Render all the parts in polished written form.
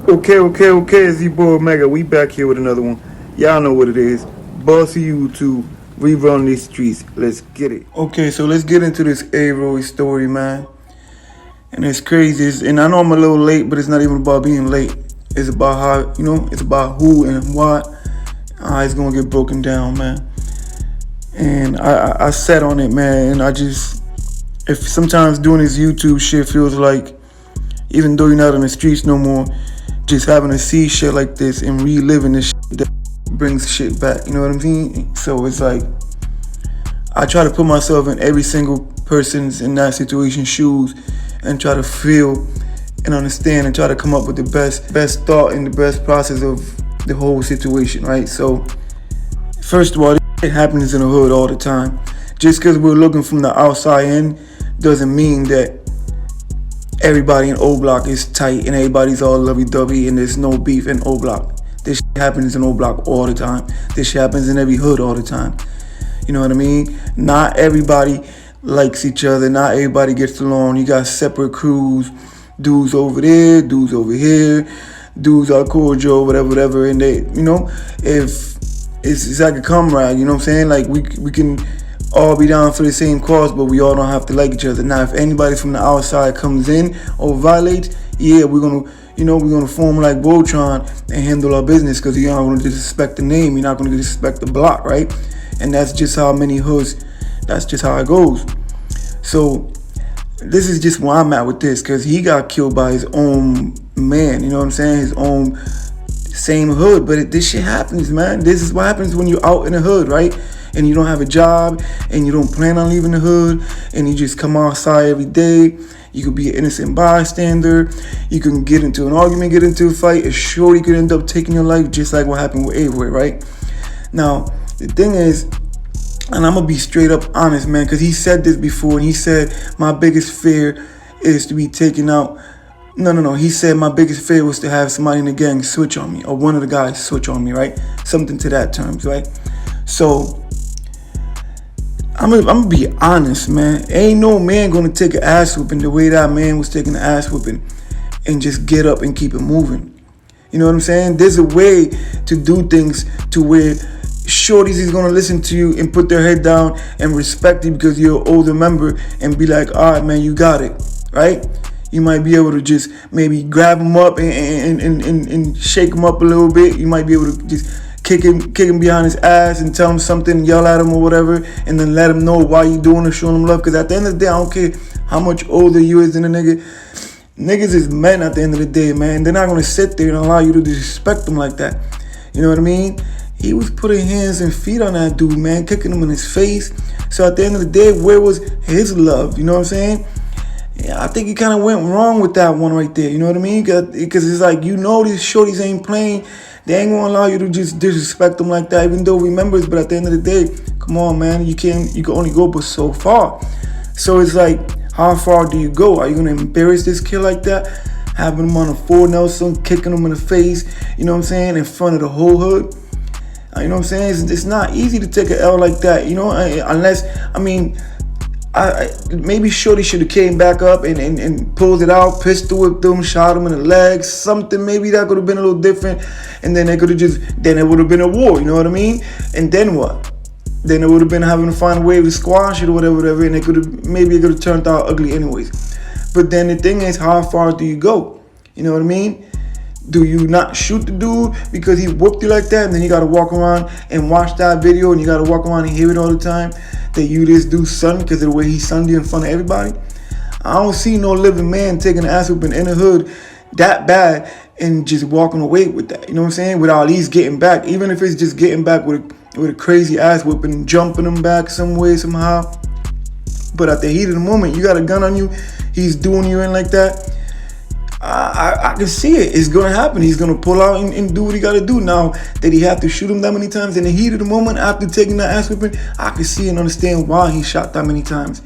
Okay, it's your boy Omega. We back here with another one. Y'all know what it is. Bossy YouTube, rerun these streets. Let's get it. Okay, so let's get into this ARoy story, man. And it's crazy. And I know I'm a little late, but it's not even about being late. It's about how, it's about who and what. How it's gonna get broken down, man. And I sat on it, man. And if sometimes doing this YouTube shit feels like, even though you're not on the streets no more, just having to see shit like this and reliving this shit that brings shit back, you know what I'm saying? So it's like, I try to put myself in every single person's in that situation's shoes and try to feel and understand and try to come up with the best thought and the best process of the whole situation, right? So, first of all, it happens in the hood all the time. Just because we're looking from the outside in doesn't mean that everybody in Oblock is tight and everybody's all lovey-dovey and there's no beef in Oblock. This shit happens in Oblock all the time. This shit happens in every hood all the time. You know what I mean? Not everybody likes each other. Not everybody gets along. You got separate crews. Dudes over there, dudes over here. Dudes are cordial, whatever. And they, if it's like a comrade, you know what I'm saying? Like we can all be down for the same cause, but we all don't have to like each other. Now, if anybody from the outside comes in or violates, yeah, we're gonna form like Voltron and handle our business, because you're not gonna disrespect the name, you're not gonna disrespect the block, right? And that's just how many hoods, that's just how it goes. So this is just where I'm at with this, because he got killed by his own man, you know what I'm saying? His own same hood. But this shit happens, man. This is what happens when you're out in the hood, right? And you don't have a job, and you don't plan on leaving the hood, and you just come outside every day. You could be an innocent bystander. You can get into an argument, get into a fight. A shorty could end up taking your life, just like what happened with ARoy, right? Now, the thing is, and I'm gonna be straight up honest, man, because he said this before, and he said, my biggest fear is to be taken out. No. He said my biggest fear was to have somebody in the gang switch on me, or one of the guys switch on me, right? Something to that terms, right? So I'm gonna be honest, man. Ain't no man gonna take an ass whooping the way that man was taking an ass whooping and just get up and keep it moving. You know what I'm saying? There's a way to do things to where shorties is gonna listen to you and put their head down and respect you because you're an older member and be like, all right, man, you got it, right? You might be able to just maybe grab him up and shake him up a little bit. You might be able to just kick him behind his ass and tell him something, yell at him or whatever, and then let him know why you doing it, showing him love. Because at the end of the day, I don't care how much older you is than a nigga. Niggas is men at the end of the day, man. They're not gonna sit there and allow you to disrespect them like that. You know what I mean? He was putting hands and feet on that dude, man, kicking him in his face. So at the end of the day, where was his love? You know what I'm saying? Yeah, I think he kind of went wrong with that one right there. You know what I mean? Because it's like, these shorties ain't playing. They ain't gonna allow you to just disrespect them like that, even though we members. But at the end of the day, come on, man, you can only go but so far. So it's like, how far do you go? Are you gonna embarrass this kid like that? Having him on a 4 Nelson, kicking him in the face, you know what I'm saying, in front of the whole hood? You know what I'm saying? It's not easy to take an L like that, unless, maybe Shorty should have came back up and pulled it out, pistol whipped him, shot him in the legs, something. Maybe that could have been a little different, and then then it would have been a war, you know what I mean? And then what? Then it would have been having to find a way to squash it or whatever, and it could have turned out ugly anyways. But then the thing is, how far do you go? You know what I mean? Do you not shoot the dude because he whooped you like that, and then you gotta walk around and watch that video, and you gotta walk around and hear it all the time that you this dude's son because of the way he sunned you in front of everybody? I don't see no living man taking an ass whooping in the hood that bad and just walking away with that. You know what I'm saying? Without at least getting back, even if it's just getting back with a crazy ass whooping and jumping him back some way somehow. But at the heat of the moment, you got a gun on you, he's doing you in like that. I can see it. It's gonna happen. He's gonna pull out and do what he gotta do. Now, did he have to shoot him that many times in the heat of the moment after taking that ass whipping? I can see and understand why he shot that many times.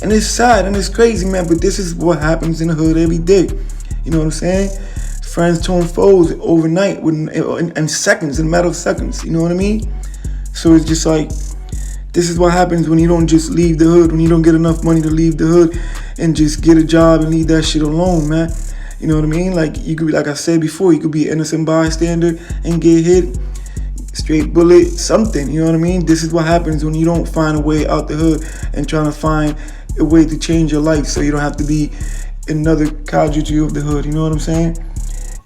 And it's sad and it's crazy, man, but this is what happens in the hood every day. You know what I'm saying? Friends turn foes overnight in seconds, in a matter of seconds. You know what I mean? So it's just like, this is what happens when you don't just leave the hood, when you don't get enough money to leave the hood and just get a job and leave that shit alone, man. You know what I mean? Like you could be, like I said before, you could be an innocent bystander and get hit. Straight bullet, something, you know what I mean? This is what happens when you don't find a way out the hood and trying to find a way to change your life so you don't have to be another casualty of the hood, you know what I'm saying?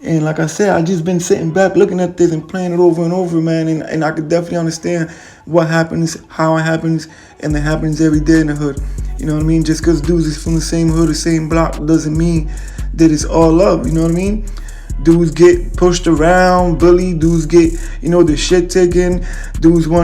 And like I said, I just been sitting back looking at this and playing it over and over, man, and I could definitely understand what happens, how it happens, and it happens every day in the hood. You know what I mean? Just because dudes is from the same hood, the same block, doesn't mean that it's all love, you know what I mean? Dudes get pushed around, bullied, dudes get, the shit taken.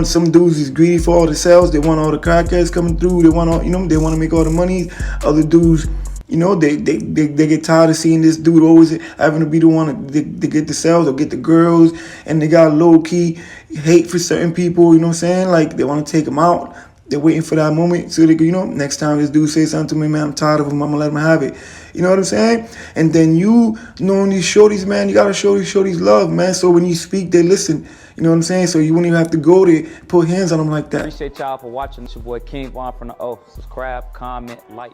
Some dudes is greedy for all the sales. They want all the crackheads coming through. They want all, they want to make all the money. Other dudes, they get tired of seeing this dude always having to be the one to get the sales or get the girls. And they got low-key hate for certain people, you know what I'm saying? Like, they want to take them out. They're waiting for that moment so they can, next time this dude says something to me, man, I'm tired of him, I'm gonna let him have it. You know what I'm saying? And then you knowing these shorties, man, you gotta show these shorties love, man. So when you speak, they listen. You know what I'm saying? So you wouldn't even have to go there, put hands on them like that. Appreciate y'all for watching. It's your boy King Vaughn from the O. Subscribe, comment, like.